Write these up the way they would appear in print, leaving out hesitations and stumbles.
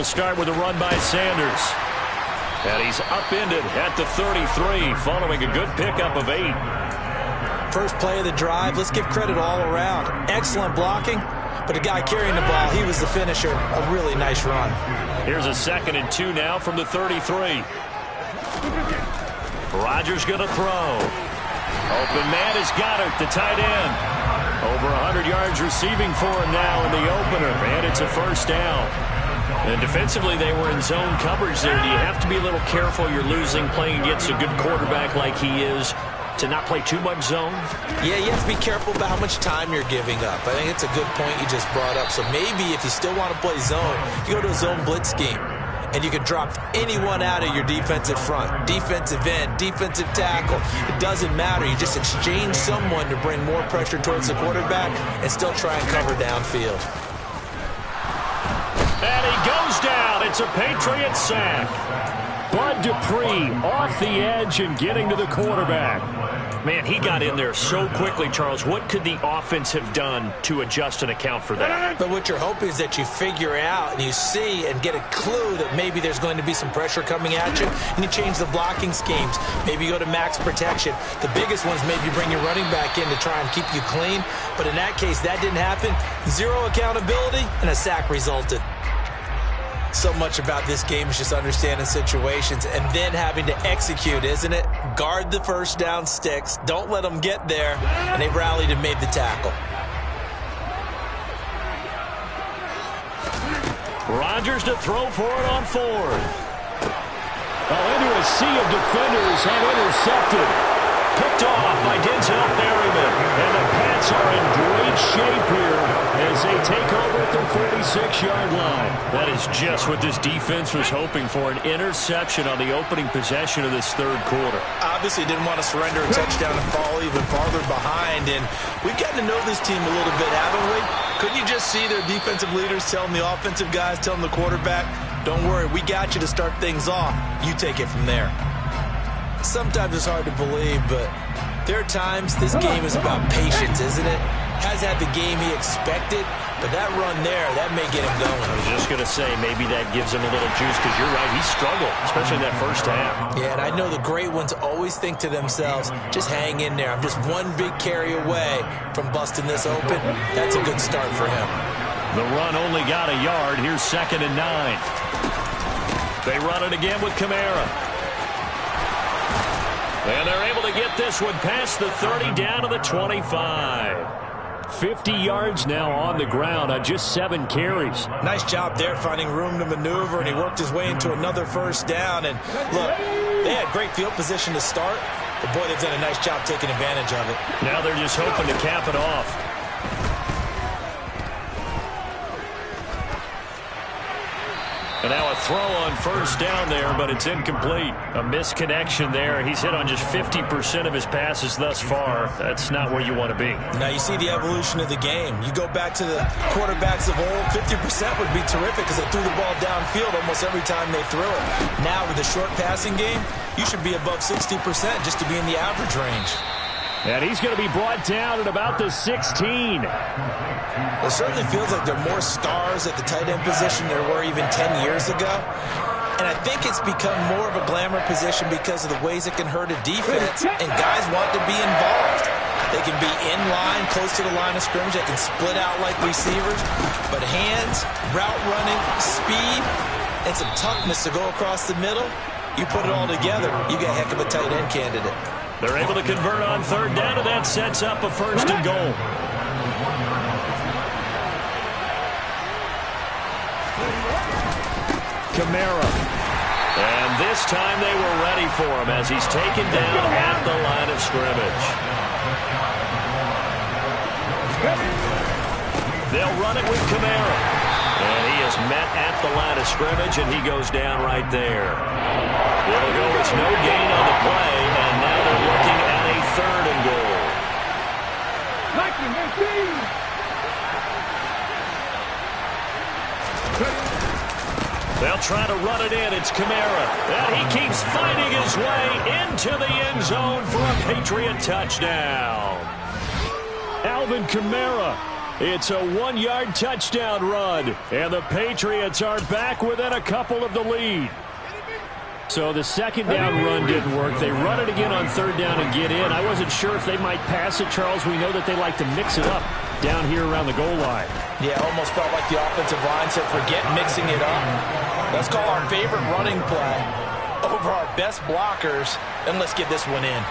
will start with a run by Sanders. And he's upended at the 33 following a good pickup of 8. First play of the drive, let's give credit all around. Excellent blocking, but the guy carrying the ball, he was the finisher. A really nice run. Here's a 2nd and 2 now from the 33. Rodgers going to throw. Open man is Goddard, the tight end. Over 100 yards receiving for him now in the opener, and it's a first down. And defensively, they were in zone coverage there. Do you have to be a little careful? You're losing playing against a good quarterback like he is to not play too much zone? Yeah, you have to be careful about how much time you're giving up. I think it's a good point you just brought up. So maybe if you still want to play zone, you go to a zone blitz scheme. And you can drop anyone out of your defensive front. Defensive end, defensive tackle. It doesn't matter. You just exchange someone to bring more pressure towards the quarterback and still try and cover downfield. And he goes down. It's a Patriot sack. Bud Dupree off the edge and getting to the quarterback. Man, he got in there so quickly, Charles. What could the offense have done to adjust and account for that? But what you're hoping is that you figure out and you see and get a clue that maybe there's going to be some pressure coming at you, and you change the blocking schemes. Maybe you go to max protection. The biggest ones maybe bring your running back in to try and keep you clean. But in that case, that didn't happen. Zero accountability, and a sack resulted. So much about this game is just understanding situations and then having to execute, isn't it? Guard the first down sticks. Don't let them get there. And they rallied and made the tackle. Rodgers to throw for it on 4th. Oh, into a sea of defenders and intercepted. Picked off by Denzel Berryman. And the Pats are in great shape here as they take over at the 46-yard line. That is just what this defense was hoping for, an interception on the opening possession of this 3rd quarter. Obviously didn't want to surrender a touchdown and fall even farther behind. And we've gotten to know this team a little bit, haven't we? Couldn't you just see their defensive leaders telling the offensive guys, telling the quarterback, don't worry, we got you to start things off. You take it from there. Sometimes it's hard to believe, but there are times this game is about patience, isn't it? Has had the game he expected, but that run there, that may get him going. I was just going to say, maybe that gives him a little juice, because you're right, he struggled, especially in that first half. Yeah, and I know the great ones always think to themselves, just hang in there. I'm just one big carry away from busting this open. That's a good start for him. The run only got a yard. Here's 2nd and 9. They run it again with Kamara. And they're able to get this one past the 30 down to the 25. 50 yards now on the ground on just 7 carries. Nice job there finding room to maneuver, and he worked his way into another first down. And look, they had great field position to start, but boy, they've done a nice job taking advantage of it. Now they're just hoping to cap it off. And now a throw on first down there, but it's incomplete. A misconnection there. He's hit on just 50% of his passes thus far. That's not where you want to be. Now you see the evolution of the game. You go back to the quarterbacks of old, 50% would be terrific because they threw the ball downfield almost every time they threw it. Now with the short passing game, you should be above 60% just to be in the average range. And he's going to be brought down at about the 16. It certainly feels like there are more stars at the tight end position than there were even 10 years ago. And I think it's become more of a glamour position because of the ways it can hurt a defense, and guys want to be involved. They can be in line, close to the line of scrimmage. They can split out like receivers. But hands, route running, speed, and some toughness to go across the middle, you put it all together, you got a heck of a tight end candidate. They're able to convert on 3rd down, and that sets up a 1st and goal. Kamara. And this time they were ready for him as he's taken down at the line of scrimmage. They'll run it with Kamara. And he is met at the line of scrimmage, and he goes down right there. It'll go, it's no gain on the play, and now they're looking at a 3rd and goal. They'll try to run it in. It's Kamara. And he keeps fighting his way into the end zone for a Patriot touchdown. Alvin Kamara It's a 1-yard touchdown run, and the Patriots are back within a couple of the lead. So the second down run didn't work. They run it again on third down and get in. I wasn't sure if they might pass it, Charles. We know that they like to mix it up down here around the goal line. Yeah, almost felt like the offensive line said, forget mixing it up. Let's call our favorite running play over our best blockers, and let's get this one in.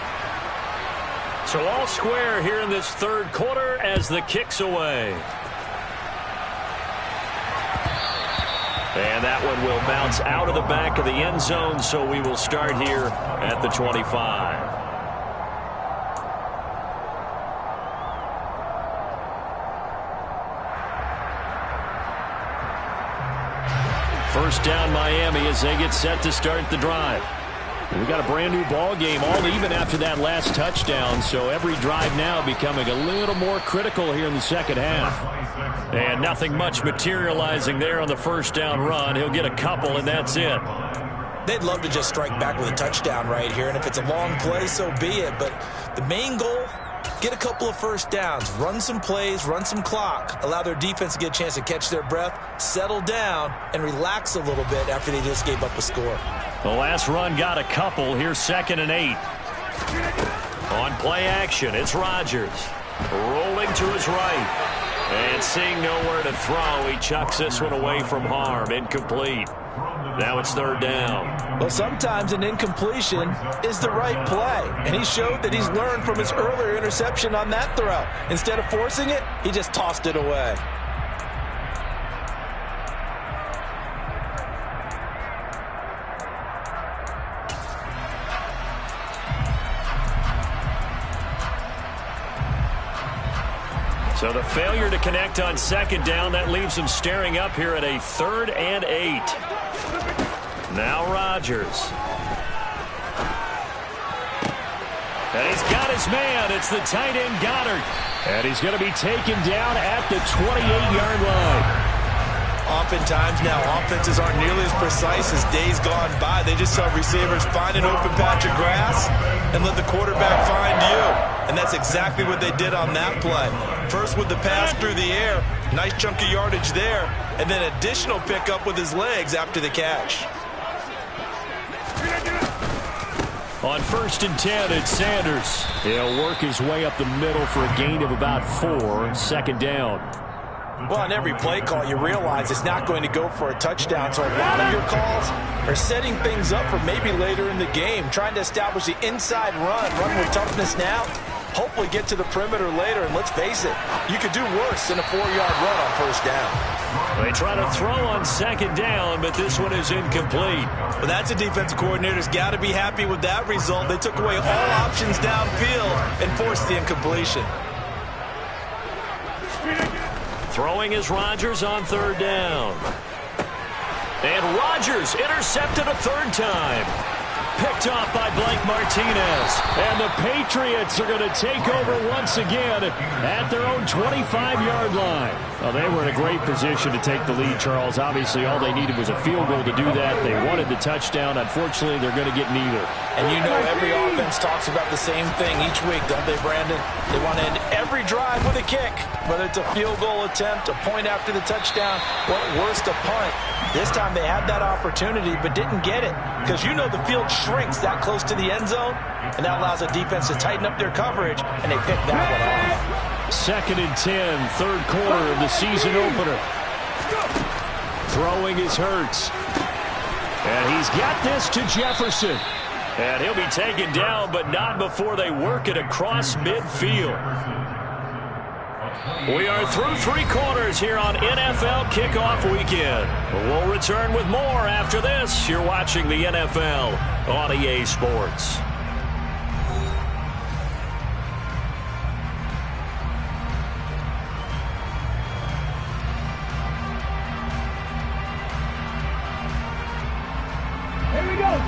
So all square here in this third quarter as the kick's away. And that one will bounce out of the back of the end zone, so we will start here at the 25. First down Miami as they get set to start the drive. We got a brand new ball game, all even after that last touchdown, so every drive now becoming a little more critical here in the second half. And nothing much materializing there on the first down run. He'll get a couple, and that's it. They'd love to just strike back with a touchdown right here, and if it's a long play, so be it. But the main goal, get a couple of first downs, run some plays, run some clock, allow their defense to get a chance to catch their breath, settle down, and relax a little bit after they just gave up a score. The last run got a couple. Here's 2nd and 8. On play action, it's Rodgers. Rolling to his right. And seeing nowhere to throw, he chucks this one away from harm. Incomplete. Now it's third down. Well, sometimes an incompletion is the right play. And he showed that he's learned from his earlier interception on that throw. Instead of forcing it, he just tossed it away. So the failure to connect on second down, that leaves him staring up here at a 3rd and 8. Now Rodgers. And he's got his man. It's the tight end Goddard. And he's going to be taken down at the 28-yard line. Oftentimes now, offenses aren't nearly as precise as days gone by. They just saw receivers find an open patch of grass and let the quarterback find you. And that's exactly what they did on that play. First with the pass through the air, nice chunk of yardage there, and then additional pickup with his legs after the catch. On 1st and 10, it's Sanders. He'll work his way up the middle for a gain of about 4. 2nd down. Well, on every play call, you realize it's not going to go for a touchdown. So a lot of your calls are setting things up for maybe later in the game, trying to establish the inside run with toughness now, hopefully get to the perimeter later. And let's face it, you could do worse than a 4-yard run on 1st down. They try to throw on 2nd down, but this one is incomplete. Well, that's a defensive coordinator's got to be happy with that result. They took away all options downfield and forced the incompletion. Throwing is Rodgers on 3rd down. And Rodgers intercepted a 3rd time. Picked off by Blake Martinez. And the Patriots are going to take over once again at their own 25-yard line. Well, they were in a great position to take the lead, Charles. Obviously, all they needed was a field goal to do that. They wanted the touchdown. Unfortunately, they're going to get neither. And you know every offense talks about the same thing each week, don't they, Brandon? They want to end every drive with a kick, whether it's a field goal attempt, a point after the touchdown, or at worst, a punt. This time they had that opportunity but didn't get it because you know the field shrinks that close to the end zone, and that allows the defense to tighten up their coverage, and they picked that one off. 2nd and 10, 3rd quarter of the season opener. Throwing is Hurts. And he's got this to Jefferson. And he'll be taken down, but not before they work it across midfield. We are through 3 quarters here on NFL Kickoff Weekend. We'll return with more after this. You're watching the NFL on EA Sports.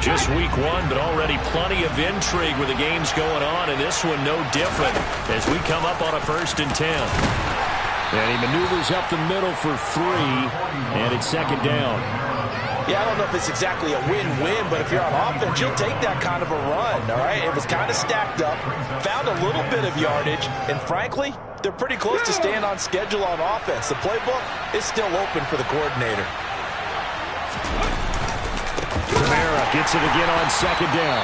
Just week 1, but already plenty of intrigue with the games going on, and this one no different as we come up on a 1st and 10. And he maneuvers up the middle for 3, and it's 2nd down. Yeah, I don't know if it's exactly a win-win, but if you're on offense, you'll take that kind of a run, all right? It was kind of stacked up, found a little bit of yardage, and frankly, they're pretty close to staying on schedule on offense. The playbook is still open for the coordinator. Kamara gets it again on second down.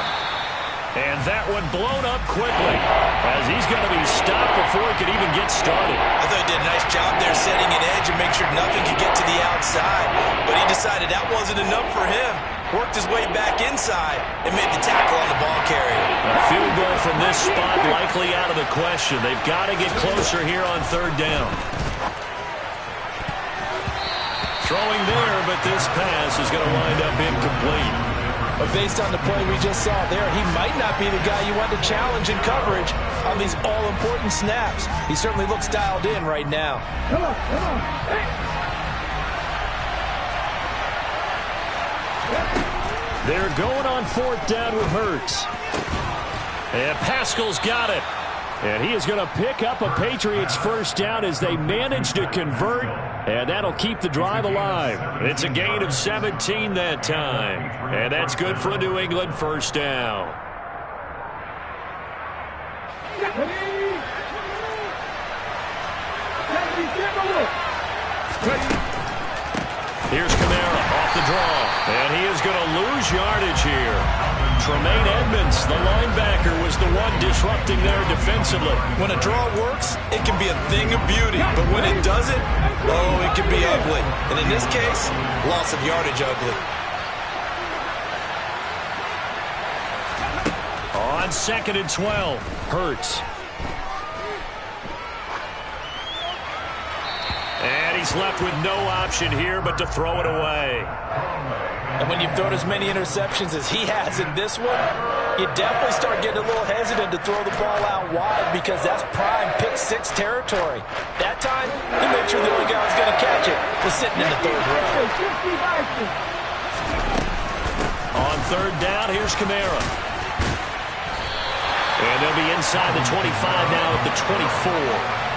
And that one blown up quickly as he's going to be stopped before he could even get started. I thought he did a nice job there setting an edge and make sure nothing could get to the outside. But he decided that wasn't enough for him. Worked his way back inside and made the tackle on the ball carrier. A field goal from this spot likely out of the question. They've got to get closer here on third down. Throwing there, but this pass is going to wind up incomplete. But based on the play we just saw there, he might not be the guy you want to challenge in coverage on these all-important snaps. He certainly looks dialed in right now. Come on, come on. Hey. They're going on fourth down with Hurts. And Pascal's got it. And he is going to pick up a Patriots first down as they manage to convert. And that'll keep the drive alive. It's a gain of 17 that time. And that's good for a New England first down. Here's Kamara off the draw. And he is going to lose yardage here. Tremaine Edmonds, the linebacker, was the one disrupting there defensively. When a draw works, it can be a thing of beauty. But when it doesn't, oh, it can be ugly. And in this case, loss of yardage ugly. On second and 12, Hurts. And he's left with no option here but to throw it away. And when you've thrown as many interceptions as he has in this one, you definitely start getting a little hesitant to throw the ball out wide because that's prime pick six territory. That time, he made sure the only guy who was going to catch it was sitting in the third row. On third down, here's Kamara. And they'll be inside the 25 now at the 24.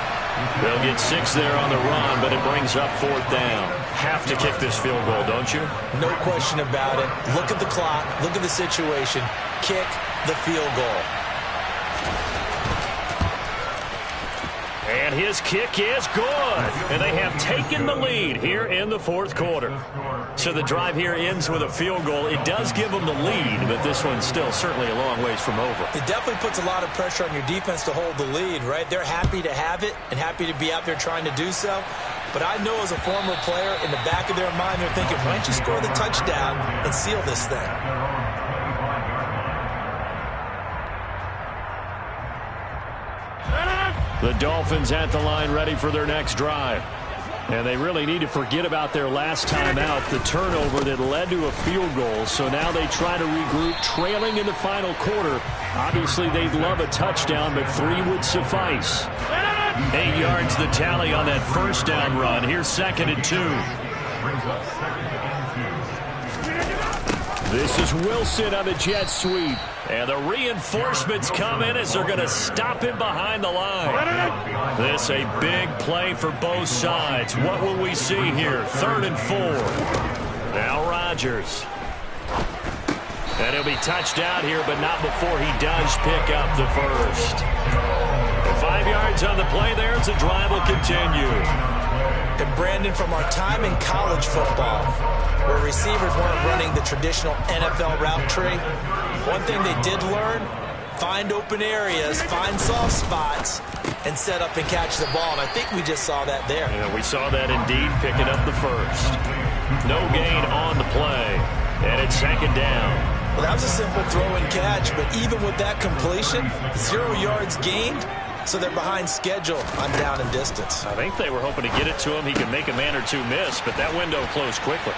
They'll get 6 there on the run, but it brings up fourth down. Have to kick this field goal, don't you? No question about it. Look at the clock. Look at the situation. Kick the field goal. And his kick is good. And they have taken the lead here in the fourth quarter. So the drive here ends with a field goal. It does give them the lead, but this one's still certainly a long ways from over. It definitely puts a lot of pressure on your defense to hold the lead, right? They're happy to have it and happy to be out there trying to do so. But I know as a former player, in the back of their mind, they're thinking, why don't you score the touchdown and seal this thing? The Dolphins at the line ready for their next drive. And they really need to forget about their last time out, the turnover that led to a field goal. So now they try to regroup, trailing in the final quarter. Obviously, they'd love a touchdown, but 3 would suffice. 8 yards the tally on that first down run. Here's second and 2. This is Wilson on the jet sweep. And the reinforcements come in as they're going to stop him behind the line. This a big play for both sides. What will we see here? 3rd and 4. Now Rodgers. And he'll be touched out here, but not before he does pick up the first. 5 yards on the play there as the drive will continue. And Brandon, from our time in college football, where receivers weren't running the traditional NFL route tree, one thing they did learn, find open areas, find soft spots, and set up and catch the ball. And I think we just saw that there. Yeah, we saw that indeed, picking up the first. No gain on the play. And it's second down. Well, that was a simple throw and catch, but even with that completion, 0 yards gained, so they're behind schedule on down and distance. I think they were hoping to get it to him. He could make a man or two miss, but that window closed quickly.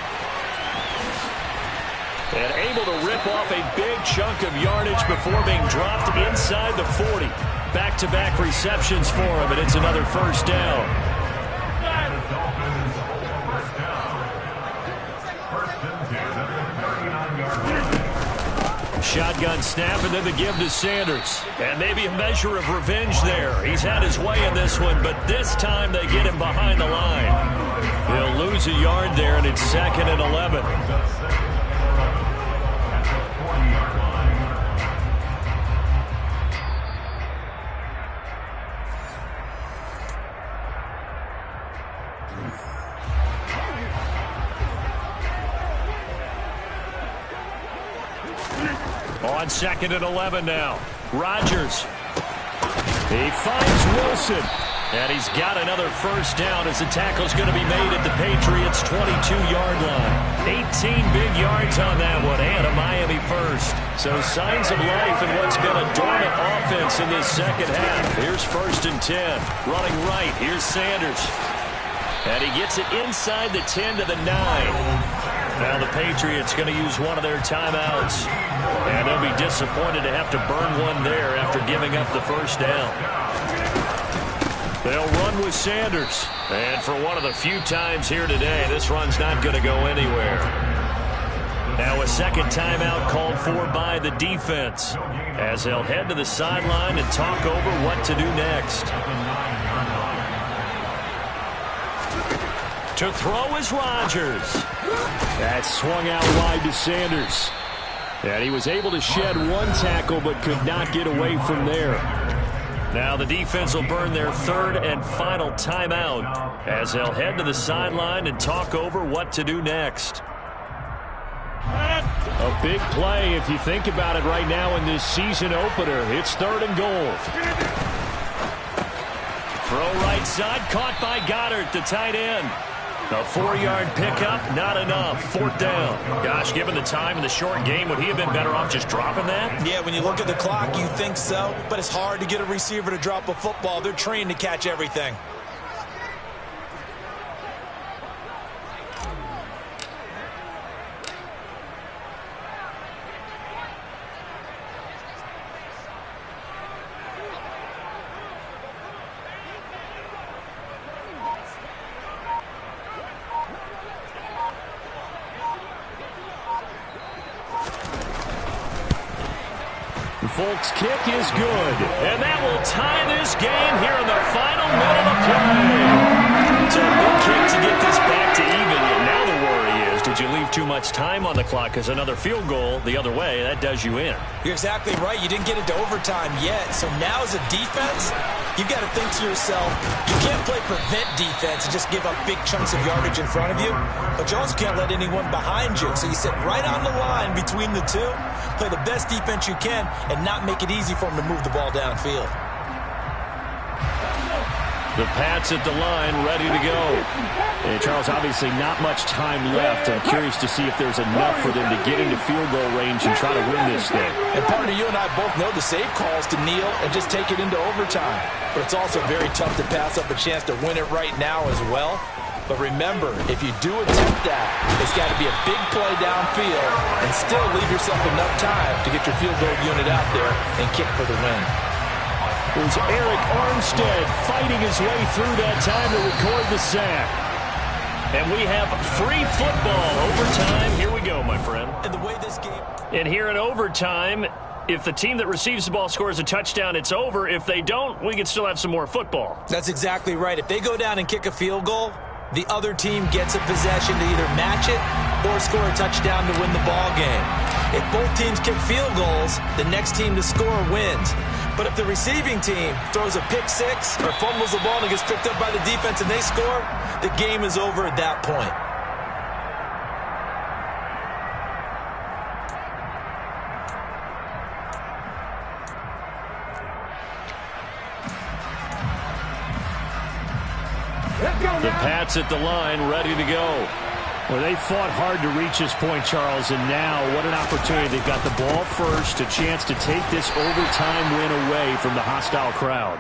And able to rip off a big chunk of yardage before being dropped inside the 40. Back-to-back receptions for him, and it's another first down. Shotgun snap, and then the give to Sanders. And maybe a measure of revenge there. He's had his way in this one, but this time they get him behind the line. He'll lose a yard there, and it's 2nd and 11. On 2nd and 11 now. Rodgers. He finds Wilson. And he's got another first down as the tackle's going to be made at the Patriots' 22-yard line. 18 big yards on that one, and a Miami first. So signs of life in what's been a dormant offense in this second half. Here's 1st and 10. Running right. Here's Sanders. And he gets it inside the 10 to the 9. Now the Patriots going to use one of their timeouts. And they'll be disappointed to have to burn one there after giving up the first down. They'll run with Sanders. And for one of the few times here today, this run's not going to go anywhere. Now a second timeout called for by the defense, as they'll head to the sideline and talk over what to do next. To throw is Rodgers. That swung out wide to Sanders. And he was able to shed one tackle but could not get away from there. Now the defense will burn their 3rd and final timeout as they'll head to the sideline and talk over what to do next. A big play if you think about it right now in this season opener. It's 3rd and goal. Throw right side, caught by Goddard, the tight end. A 4-yard pickup, not enough. 4th down. Gosh, given the time in the short game, would he have been better off just dropping that? Yeah, when you look at the clock, you think so. But it's hard to get a receiver to drop a football. They're trained to catch everything. Folks, kick is good. And that will tie this game here in the final minute of play. It's a big kick to get this back to even. And now the worry is, did you leave too much time on the clock? Because another field goal the other way, that does you in. You're exactly right. You didn't get into overtime yet. So now as a defense, you've got to think to yourself, you can't play prevent defense and just give up big chunks of yardage in front of you. But you also can't let anyone behind you. So you sit right on the line between the two. Play the best defense you can and not make it easy for them to move the ball downfield. The Pats at the line, ready to go. And Charles, obviously not much time left. I'm curious to see if there's enough for them to get into field goal range and try to win this thing. And partner, you and I both know the save calls to kneel and just take it into overtime. But it's also very tough to pass up a chance to win it right now as well. But remember, if you do attempt that, it's got to be a big play downfield and still leave yourself enough time to get your field goal unit out there and kick for the win. There's Eric Armstead fighting his way through that time to record the sack. And we have free football. Overtime. Here we go, my friend. And the way this game... And here in overtime, if the team that receives the ball scores a touchdown, it's over. If they don't, we can still have some more football. That's exactly right. If they go down and kick a field goal, the other team gets a possession to either match it or score a touchdown to win the ball game. If both teams kick field goals, the next team to score wins. But if the receiving team throws a pick six or fumbles the ball and it gets picked up by the defense and they score, the game is over at that point. The Pats at the line, ready to go. Well, they fought hard to reach this point, Charles, and now what an opportunity. They've got the ball first, a chance to take this overtime win away from the hostile crowd.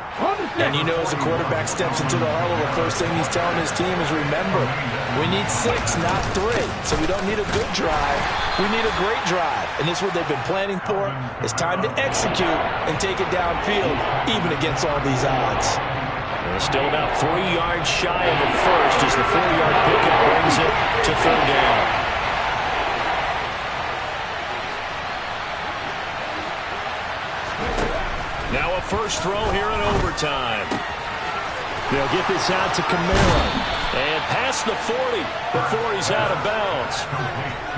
And you know, as the quarterback steps into the huddle, the first thing he's telling his team is, remember, we need 6, not 3. So we don't need a good drive. We need a great drive. And this is what they've been planning for. It's time to execute and take it downfield, even against all these odds. Still about 3 yards shy of the first as the 4-yard pickup brings it to 3rd down. Now a first throw here in overtime. They'll get this out to Kamara. And past the 40 before he's out of bounds.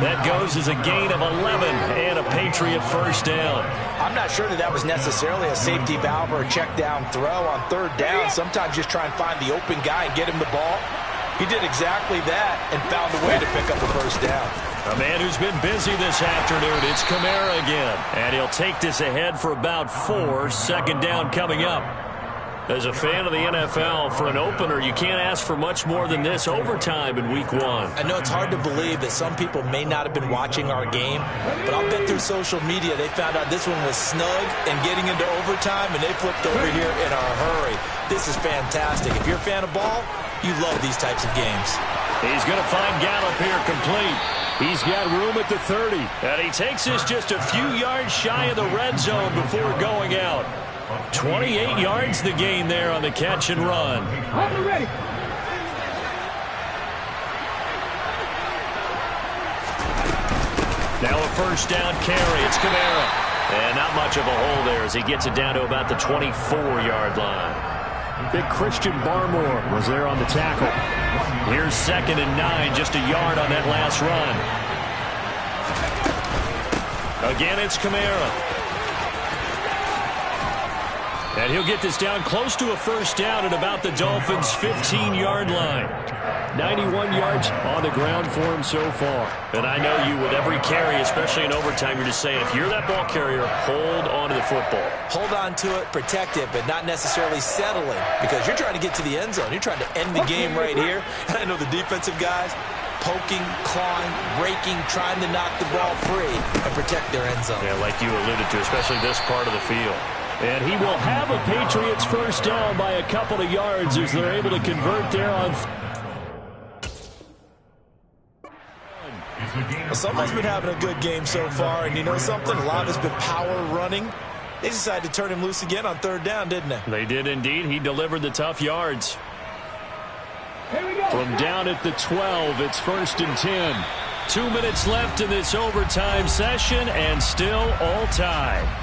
That goes as a gain of 11 and a Patriot first down. I'm not sure that was necessarily a safety valve or a check down throw on third down. Sometimes just try and find the open guy and get him the ball. He did exactly that and found a way to pick up the first down. A man who's been busy this afternoon, it's Kamara again. And he'll take this ahead for about 4. Second down coming up. As a fan of the NFL, for an opener, you can't ask for much more than this overtime in Week 1. I know it's hard to believe that some people may not have been watching our game, but I'll bet through social media they found out this one was snug and getting into overtime, and they flipped over here in a hurry. This is fantastic. If you're a fan of ball, you love these types of games. He's going to find Gallup here complete. He's got room at the 30. And he takes this just a few yards shy of the red zone before going out. 28 yards the gain there on the catch and run. Now a first down carry. It's Kamara. And not much of a hole there as he gets it down to about the 24-yard line. Big Christian Barmore was there on the tackle. Here's 2nd and 9, just a yard on that last run. Again, it's Kamara. And he'll get this down close to a first down at about the Dolphins' 15-yard line. 91 yards on the ground for him so far. And I know you, with every carry, especially in overtime, you're just saying, if you're that ball carrier, hold on to the football. Hold on to it, protect it, but not necessarily settling, because you're trying to get to the end zone. You're trying to end the game right here. And I know the defensive guys poking, clawing, raking, trying to knock the ball free and protect their end zone. Yeah, like you alluded to, especially this part of the field. And he will have a Patriots first down by a couple of yards as they're able to convert there on. Well, someone's been having a good game so far, and you know something? A lot of it's been power running. They decided to turn him loose again on third down, didn't they? They did indeed. He delivered the tough yards. From down at the 12, it's 1st and 10. 2 minutes left in this overtime session, and still all tied.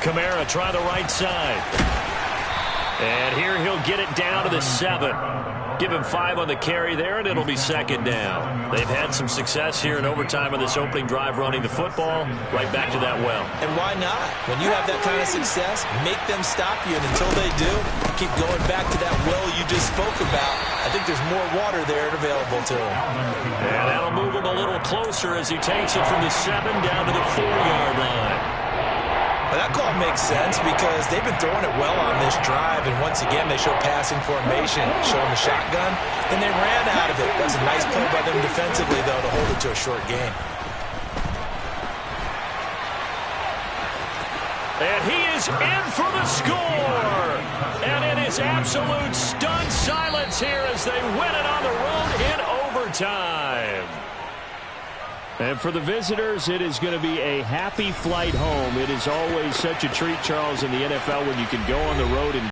Kamara try the right side. And here he'll get it down to the 7. Give him 5 on the carry there, and it'll be 2nd down. They've had some success here in overtime on this opening drive running the football right back to that well. And why not? When you have that kind of success, make them stop you, and until they do, keep going back to that well you just spoke about. I think there's more water there available to him. And that'll move him a little closer as he takes it from the 7 down to the 4-yard line. Well, that call makes sense because they've been throwing it well on this drive, and once again they show passing formation, showing the shotgun, and they ran out of it. That's a nice play by them defensively, though, to hold it to a short gain. And he is in for the score! And it is absolute stunned silence here as they win it on the road in overtime. And for the visitors, it is going to be a happy flight home. It is always such a treat, Charles, in the NFL when you can go on the road and